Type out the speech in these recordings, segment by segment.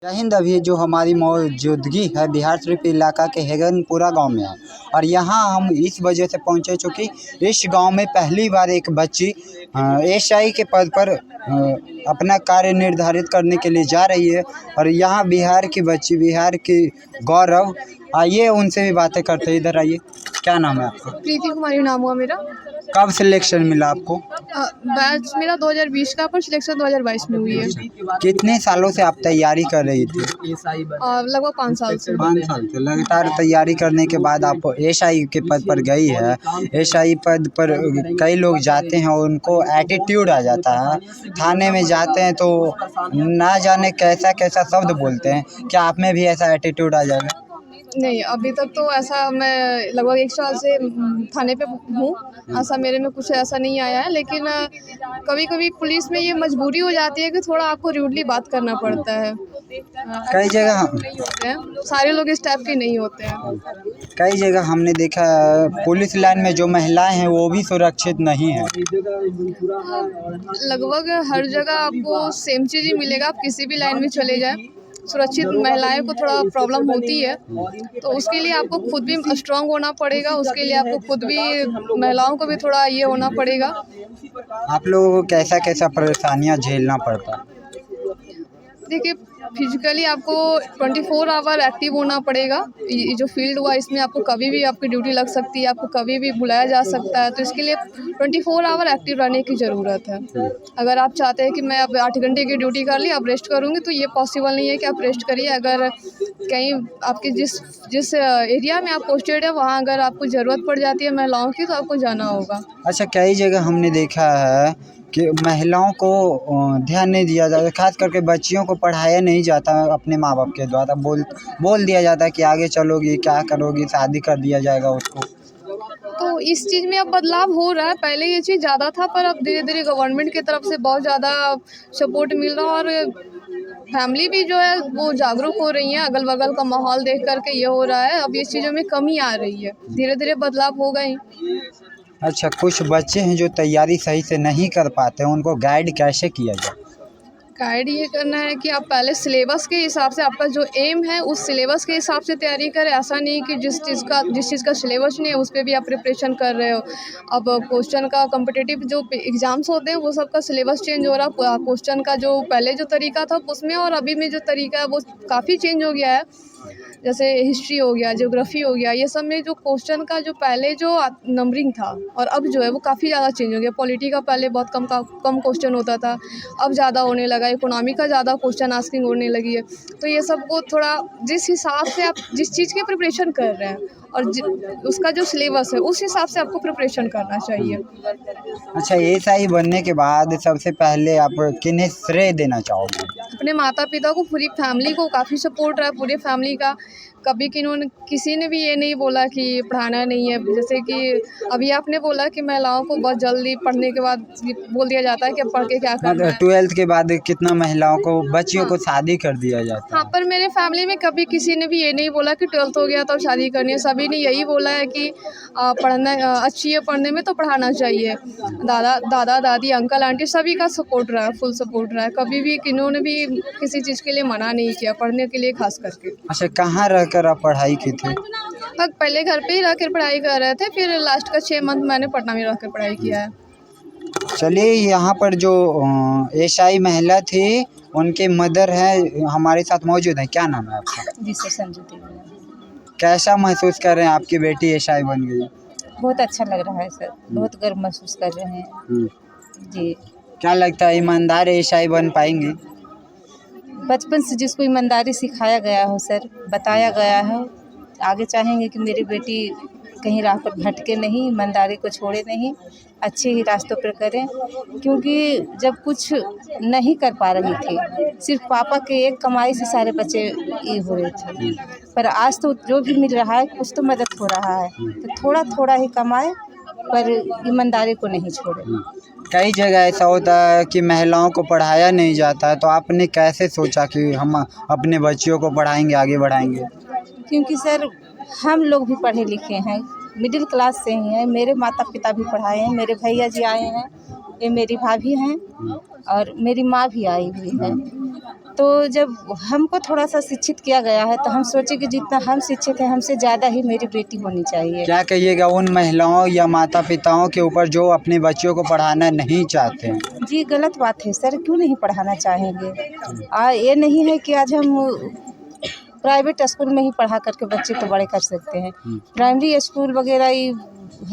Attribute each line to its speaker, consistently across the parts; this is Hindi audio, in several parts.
Speaker 1: जय हिंद। अभी जो हमारी मौजूदगी है बिहार शरीफ इलाका के हेगनपुरा गांव में है और यहाँ हम इस वजह से पहुँचे चूँकि इस गांव में पहली बार एक बच्ची एएसआई के पद पर अपना कार्य निर्धारित करने के लिए जा रही है और यहाँ बिहार की बच्ची, बिहार की गौरव। आइए उनसे भी बातें करते हैं। इधर आइए। क्या नाम है आपका?
Speaker 2: प्रीति कुमारी नाम हुआ मेरा।
Speaker 1: कब सिलेक्शन मिला आपको?
Speaker 2: बैच मेरा 2020 का, पर सिलेक्शन 2022 में हुई है।
Speaker 1: कितने सालों से आप तैयारी कर रही थी?
Speaker 2: लगभग 5 साल से।
Speaker 1: 5 साल से लगातार तैयारी करने के बाद आप एएसआई के पद पर गई है। एएसआई पद पर कई लोग जाते हैं और उनको एटीट्यूड आ जाता है। थाने में जाते हैं तो ना जाने कैसा कैसा शब्द बोलते हैं। क्या आप में भी ऐसा एटीट्यूड आ जाएगा?
Speaker 2: नहीं, अभी तक तो ऐसा मैं लगभग 1 साल से थाने पे हूँ। ऐसा मेरे में कुछ ऐसा नहीं आया है, लेकिन कभी कभी पुलिस में ये मजबूरी हो जाती है कि थोड़ा आपको रूडली बात करना पड़ता है।
Speaker 1: कई जगह
Speaker 2: नहीं होते हैं, सारे लोग इस टाइप के नहीं होते हैं।
Speaker 1: कई जगह हमने देखा पुलिस लाइन में जो महिलाएं हैं वो भी सुरक्षित नहीं है।
Speaker 2: लगभग हर जगह आपको सेम चीज़ ही मिलेगा। आप किसी भी लाइन में चले जाएं, सुरक्षित महिलाएं को थोड़ा प्रॉब्लम होती है, तो उसके लिए आपको खुद भी स्ट्रांग होना पड़ेगा। उसके लिए आपको खुद भी, महिलाओं को भी थोड़ा ये होना पड़ेगा।
Speaker 1: आप लोगों को कैसा कैसा परेशानियां झेलना पड़ता है?
Speaker 2: देखिए, फिजिकली आपको 24 आवर एक्टिव होना पड़ेगा। ये जो फील्ड हुआ इसमें आपको कभी भी आपकी ड्यूटी लग सकती है, आपको कभी भी बुलाया जा सकता है, तो इसके लिए 24 आवर एक्टिव रहने की ज़रूरत है। अगर आप चाहते हैं कि मैं अब 8 घंटे की ड्यूटी कर ली, अब रेस्ट करूँगी, तो ये पॉसिबल नहीं है कि आप रेस्ट करिए। अगर कहीं आपके जिस एरिया में आप पोस्टेड है वहाँ अगर आपको ज़रूरत पड़ जाती है महिलाओं की, तो आपको जाना होगा।
Speaker 1: अच्छा, कई जगह हमने देखा है कि महिलाओं को ध्यान नहीं दिया जाता, खास करके बच्चियों को पढ़ाया नहीं जाता अपने माँ बाप के द्वारा। बोल दिया जाता है कि आगे चलोगी, क्या करोगी, शादी कर दिया जाएगा उसको।
Speaker 2: तो इस चीज़ में अब बदलाव हो रहा है। पहले ये चीज़ ज़्यादा था, पर अब धीरे धीरे गवर्नमेंट की तरफ से बहुत ज़्यादा सपोर्ट मिल रहा है और फैमिली भी जो है वो जागरूक हो रही है। अगल बगल का माहौल देख करके ये हो रहा है, अब इस चीज़ों में कमी आ रही है। धीरे धीरे बदलाव होगा ही।
Speaker 1: अच्छा, कुछ बच्चे हैं जो तैयारी सही से नहीं कर पाते हैं, उनको गाइड कैसे किया जाए?
Speaker 2: गाइड ये करना है कि आप पहले सिलेबस के हिसाब से, आपका जो एम है उस सिलेबस के हिसाब से तैयारी करें। ऐसा नहीं कि जिस चीज़ का सिलेबस नहीं है उस पर भी आप प्रिपरेशन कर रहे हो। अब क्वेश्चन का कॉम्पिटिटिव जो एग्ज़ाम्स होते हैं वो सबका सिलेबस चेंज हो रहा है। क्वेश्चन का जो पहले जो तरीका था उसमें और अभी में जो तरीका है वो काफ़ी चेंज हो गया है। जैसे हिस्ट्री हो गया, ज्योग्राफी हो गया, ये सब में जो क्वेश्चन का जो पहले जो नंबरिंग था और अब जो है वो काफ़ी ज़्यादा चेंज हो गया। पॉलिटी का पहले बहुत कम क्वेश्चन होता था, अब ज़्यादा होने लगा। इकोनॉमी का ज़्यादा क्वेश्चन आस्किंग होने लगी है। तो ये सब को थोड़ा जिस हिसाब से आप जिस चीज़ की प्रिपरेशन कर रहे हैं और उसका जो सिलेबस है उस हिसाब से आपको प्रिपरेशन करना चाहिए।
Speaker 1: अच्छा, एएसआई बनने के बाद सबसे पहले आप किन्हें श्रेय देना चाहोगे?
Speaker 2: अपने माता पिता को, पूरी फैमिली को काफ़ी सपोर्ट रहा, पूरी फैमिली का। कभी किसी ने भी ये नहीं बोला कि पढ़ाना नहीं है। जैसे कि अभी आपने बोला कि महिलाओं को बहुत जल्दी पढ़ने के बाद बोल दिया जाता है कि अब पढ़ के क्या करना है।
Speaker 1: 12th के बाद कितना महिलाओं को, बच्चियों को शादी कर दिया जाता
Speaker 2: हाँ,
Speaker 1: है।
Speaker 2: पर मेरे फैमिली में कभी किसी ने भी ये नहीं बोला कि 12th हो गया तो शादी करनी है। सभी ने यही बोला है कि पढ़ना अच्छी है, पढ़ने में तो पढ़ाना चाहिए। दादा दादी, अंकल आंटी सभी का सपोर्ट रहा है, फुल सपोर्ट रहा है। कभी भी किन्होंने भी किसी चीज़ के लिए मना नहीं किया, पढ़ने के लिए खास करके।
Speaker 1: अच्छा, कहाँ रहकर आप पढ़ाई की थी?
Speaker 2: पहले घर पे ही रह कर पढ़ाई कर रहे थे, फिर लास्ट का 6 मंथ मैंने पटना में रह कर पढ़ाई किया है।
Speaker 1: चलिए, यहाँ पर जो एएसआई महिला थी उनके मदर है हमारे साथ मौजूद है। क्या नाम है आपका?
Speaker 3: जी सर, संजू देवी।
Speaker 1: कैसा महसूस कर रहे हैं आपकी बेटी एएसआई बन गई?
Speaker 3: बहुत अच्छा लग रहा है सर, बहुत गर्व महसूस कर रहे हैं जी।
Speaker 1: क्या लगता है ईमानदार एएसआई बन पाएंगी?
Speaker 3: बचपन से जिसको ईमानदारी सिखाया गया हो सर, बताया गया है, आगे चाहेंगे कि मेरी बेटी कहीं राह पर भटके नहीं, ईमानदारी को छोड़े नहीं, अच्छे ही रास्तों पर करें। क्योंकि जब कुछ नहीं कर पा रही थी, सिर्फ पापा के एक कमाई से सारे बच्चे ये हो रहे थे, पर आज तो जो भी मिल रहा है कुछ तो मदद हो रहा है। तो थोड़ा थोड़ा ही कमाए, पर ईमानदारी को नहीं छोड़े।
Speaker 1: कई जगह ऐसा होता है कि महिलाओं को पढ़ाया नहीं जाता है, तो आपने कैसे सोचा कि हम अपने बच्चियों को पढ़ाएंगे, आगे बढ़ाएंगे?
Speaker 3: क्योंकि सर हम लोग भी पढ़े लिखे हैं, मिडिल क्लास से ही हैं। मेरे माता पिता भी पढ़ाए हैं, मेरे भैया जी आए हैं, ये मेरी भाभी हैं और मेरी माँ भी आई हुई है। तो जब हमको थोड़ा सा शिक्षित किया गया है तो हम सोचे कि जितना हम शिक्षित हैं हमसे ज़्यादा ही मेरी बेटी होनी चाहिए। क्या
Speaker 1: क्या कहिएगा उन महिलाओं या माता पिताओं के ऊपर जो अपने बच्चों को पढ़ाना नहीं चाहते हैं?
Speaker 3: जी गलत बात है सर, क्यों नहीं पढ़ाना चाहेंगे। ये नहीं है कि आज हम प्राइवेट स्कूल में ही पढ़ा करके बच्चे को बड़े कर सकते हैं। प्राइमरी स्कूल वगैरह ही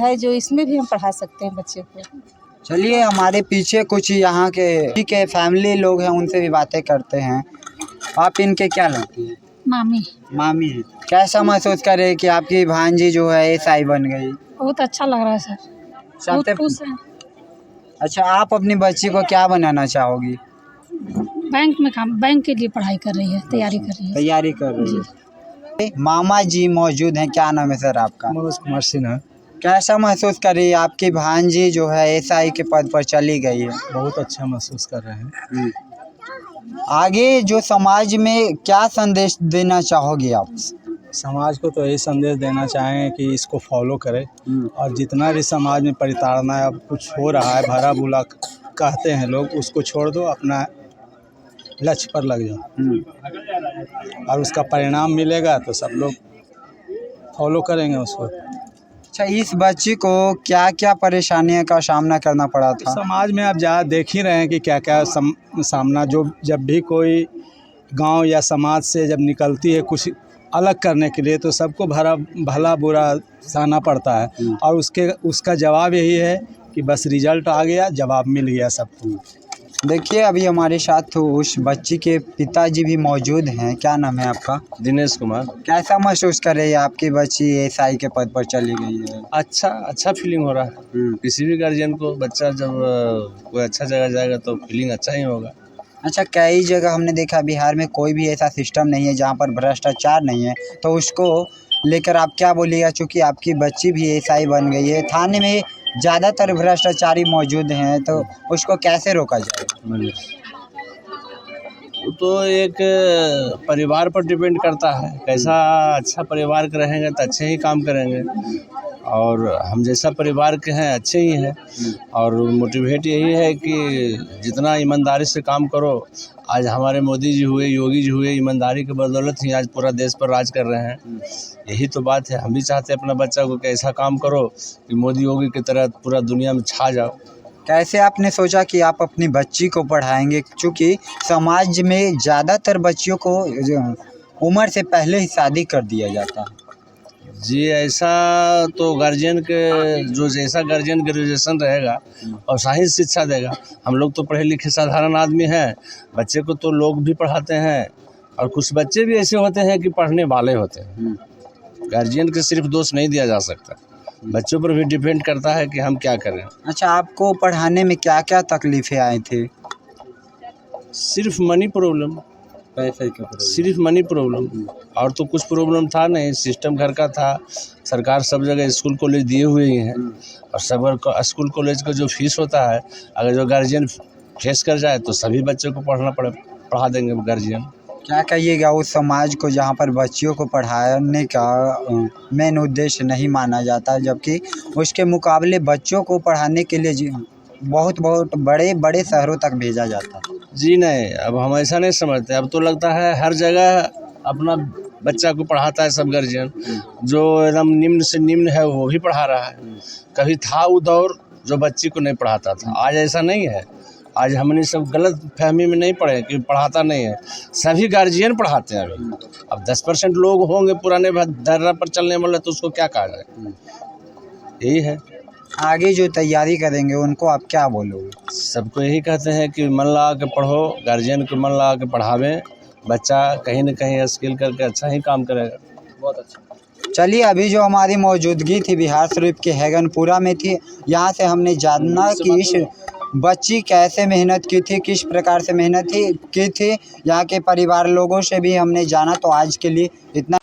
Speaker 3: है जो इसमें भी हम पढ़ा सकते हैं बच्चे को।
Speaker 1: चलिए हमारे पीछे कुछ यहाँ के फैमिली लोग हैं, उनसे भी बातें करते हैं। आप इनके क्या लगती है? मामी है। कैसा महसूस कर रहे हैं कि आपकी भांजी जो है एसआई बन गई?
Speaker 4: बहुत अच्छा लग रहा है सर, बहुत खुश है।
Speaker 1: अच्छा, आप अपनी बच्ची को क्या बनाना चाहोगी?
Speaker 4: बैंक के लिए पढ़ाई कर रही है, तैयारी कर रही है।
Speaker 1: मामा जी मौजूद हैं। क्या नाम है सर आपका?
Speaker 5: मनोज कुमार सिन्हा।
Speaker 1: कैसा महसूस कर रही है आपकी भांजी जो है एसआई के पद पर चली गई है?
Speaker 5: बहुत अच्छा महसूस कर रहे हैं।
Speaker 1: आगे जो समाज में क्या संदेश देना चाहोगे आप?
Speaker 5: समाज को तो यही संदेश देना चाहेंगे कि इसको फॉलो करें और जितना भी समाज में परिताड़ना है, अब कुछ हो रहा है, भरा बुला कहते हैं लोग, उसको छोड़ दो, अपना लक्ष्य पर लग जाओ और उसका परिणाम मिलेगा तो सब लोग फॉलो करेंगे उसको।
Speaker 1: अच्छा, इस बच्ची को क्या क्या परेशानियों का सामना करना पड़ा था?
Speaker 5: समाज में आप ज़्यादा देख ही रहे हैं कि क्या क्या सामना, जो जब भी कोई गांव या समाज से जब निकलती है कुछ अलग करने के लिए तो सबको भला बुरा सहना पड़ता है और उसका जवाब यही है कि बस रिजल्ट आ गया, जवाब मिल गया सबको।
Speaker 1: देखिए अभी हमारे साथ उस बच्ची के पिताजी भी मौजूद हैं। क्या नाम है आपका?
Speaker 6: दिनेश कुमार।
Speaker 1: कैसा महसूस कर रही है आपकी बच्ची एसआई के पद पर चली गई है?
Speaker 6: अच्छा फीलिंग हो रहा है। किसी भी गार्जियन को बच्चा जब कोई अच्छा जगह जाएगा तो फीलिंग अच्छा ही होगा।
Speaker 1: अच्छा, कई जगह हमने देखा बिहार में कोई भी ऐसा सिस्टम नहीं है जहाँ पर भ्रष्टाचार नहीं है, तो उसको लेकर आप क्या बोलिएगा? चूँकि आपकी बच्ची भी एसआई बन गई है, थाने में ज़्यादातर भ्रष्टाचारी मौजूद हैं, तो उसको कैसे रोका जाए?
Speaker 6: तो एक परिवार पर डिपेंड करता है, कैसा अच्छा परिवार के रहेंगे तो अच्छे ही काम करेंगे और हम जैसा परिवार के हैं अच्छे ही हैं। और मोटिवेट यही है कि जितना ईमानदारी से काम करो, आज हमारे मोदी जी हुए, योगी जी हुए, ईमानदारी की बदौलत ही आज पूरा देश पर राज कर रहे हैं। यही तो बात है। हम भी चाहते हैं अपना बच्चा को कि ऐसा काम करो कि मोदी योगी की तरह पूरा दुनिया में छा जाओ।
Speaker 1: कैसे आपने सोचा कि आप अपनी बच्ची को पढ़ाएंगे? चूँकि समाज में ज़्यादातर बच्चियों को उम्र से पहले ही शादी कर दिया जाता है।
Speaker 6: जी, ऐसा तो गार्जियन के जो जैसा गार्जियन ग्रेजुएशन रहेगा और सही शिक्षा देगा। हम लोग तो पढ़े लिखे साधारण आदमी हैं, बच्चे को तो लोग भी पढ़ाते हैं और कुछ बच्चे भी ऐसे होते हैं कि पढ़ने वाले होते हैं। गार्जियन के सिर्फ दोष नहीं दिया जा सकता, बच्चों पर भी डिपेंड करता है कि हम क्या करें।
Speaker 1: अच्छा, आपको पढ़ाने में क्या क्या तकलीफ़ें आई थी?
Speaker 6: सिर्फ मनी प्रॉब्लम,
Speaker 1: पैसे का?
Speaker 6: सिर्फ मनी प्रॉब्लम, और तो कुछ प्रॉब्लम था नहीं। सिस्टम घर का था, सरकार सब जगह स्कूल कॉलेज दिए हुए ही हैं और सब स्कूल कॉलेज का जो फीस होता है, अगर जो गार्जियन फेस कर जाए तो सभी बच्चों को पढ़ा देंगे गार्जियन।
Speaker 1: क्या कहिएगा उस समाज को जहाँ पर बच्चियों को पढ़ाने का मेन उद्देश्य नहीं माना जाता, जबकि उसके मुकाबले बच्चों को पढ़ाने के लिए बहुत बड़े शहरों तक भेजा जाता है?
Speaker 6: जी नहीं, अब हम ऐसा नहीं समझते। अब तो लगता है हर जगह अपना बच्चा को पढ़ाता है सब गार्जियन। जो एकदम निम्न से निम्न है वो भी पढ़ा रहा है। कभी था वो दौर जो बच्ची को नहीं पढ़ाता था, आज ऐसा नहीं है। आज हमने सब गलत फहमी में नहीं पढ़े कि पढ़ाता नहीं है, सभी गार्जियन पढ़ाते हैं। अभी अब 10% लोग होंगे पुराने धर्रा पर चलने वाले, तो उसको क्या कहा जाए। यही है।
Speaker 1: आगे जो तैयारी करेंगे उनको आप क्या बोलोगे?
Speaker 6: सबको यही कहते हैं कि मन लगा के पढ़ो, गार्जियन को मन लगा के पढ़ावें, बच्चा कहीं न कहीं स्किल करके अच्छा ही काम करेगा। बहुत अच्छा।
Speaker 1: चलिए, अभी जो हमारी मौजूदगी थी बिहार शरीफ के हैगनपुरा में थी, यहाँ से हमने जाना कि इस बच्ची कैसे मेहनत की थी, किस प्रकार से मेहनत की थी, यहाँ के परिवार लोगों से भी हमने जाना। तो आज के लिए इतना।